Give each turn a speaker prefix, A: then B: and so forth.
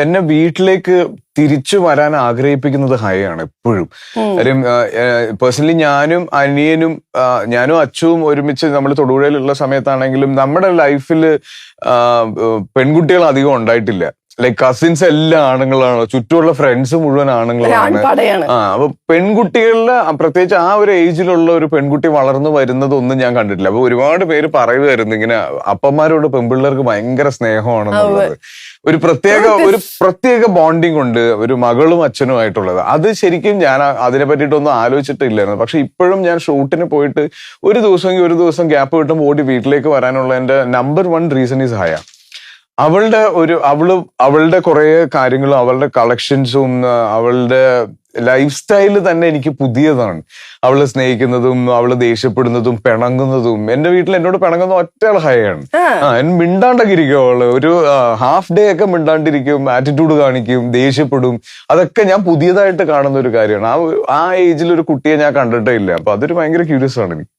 A: എന്നെ വീട്ടിലേക്ക് തിരിച്ചു വരാൻ ആഗ്രഹിപ്പിക്കുന്നത് ഹയാണ് എപ്പോഴും. കാര്യം പേഴ്സണലി ഞാനും അനിയനും ഞാനും അച്ചുവും ഒരുമിച്ച് നമ്മൾ തൊടുപുഴയിലുള്ള സമയത്താണെങ്കിലും നമ്മുടെ ലൈഫിൽ പെൺകുട്ടികൾ അധികം ഉണ്ടായിട്ടില്ല. ലൈക് കസിൻസ് എല്ലാം ആണുങ്ങളാണ്, ചുറ്റുമുള്ള ഫ്രണ്ട്സ് മുഴുവൻ ആണുങ്ങളാണ്. അപ്പൊ പെൺകുട്ടികളില് പ്രത്യേകിച്ച് ആ ഒരു ഏജിലുള്ള ഒരു പെൺകുട്ടി വളർന്നു വരുന്നതൊന്നും ഞാൻ കണ്ടിട്ടില്ല. അപ്പൊ ഒരുപാട് പേര് പറയുമായിരുന്നു ഇങ്ങനെ അപ്പന്മാരോട് പെൺപിള്ളേർക്ക് ഭയങ്കര സ്നേഹമാണെന്നുള്ളത്. ഒരു പ്രത്യേക ബോണ്ടിങ് ഉണ്ട് ഒരു മകളും അച്ഛനുമായിട്ടുള്ളത്. അത് ശരിക്കും ഞാൻ അതിനെ പറ്റിയിട്ടൊന്നും ആലോചിച്ചിട്ടില്ലായിരുന്നു. പക്ഷെ ഇപ്പോഴും ഞാൻ ഷൂട്ടിന് പോയിട്ട് ഒരു ദിവസം ഗ്യാപ്പ് കിട്ടുമ്പോൾ ഓടി വീട്ടിലേക്ക് വരാനുള്ള എന്റെ നമ്പർ 1 റീസൺ ഈസ് ഹയ. അവളുടെ കുറെ കാര്യങ്ങളും അവളുടെ കളക്ഷൻസും അവളുടെ ലൈഫ് സ്റ്റൈല് തന്നെ എനിക്ക് പുതിയതാണ്. അവള് സ്നേഹിക്കുന്നതും അവള് ദേഷ്യപ്പെടുന്നതും പിണങ്ങുന്നതും. എന്റെ വീട്ടിൽ എന്നോട് പിണങ്ങുന്ന ഒറ്റയാൾ ഹയാണ്. മിണ്ടാണ്ടൊക്കെ ഇരിക്കും അവള്. ഒരു ഹാഫ് ഡേ ഒക്കെ മിണ്ടാണ്ടിരിക്കും, ആറ്റിറ്റ്യൂഡ് കാണിക്കും, ദേഷ്യപ്പെടും. അതൊക്കെ ഞാൻ പുതിയതായിട്ട് കാണുന്ന ഒരു കാര്യമാണ്. ആ ഏജിൽ ഒരു കുട്ടിയെ ഞാൻ കണ്ടിട്ടേ ഇല്ല. അപ്പൊ അതൊരു ഭയങ്കര ക്യൂരിയസ് ആണ് എനിക്ക്.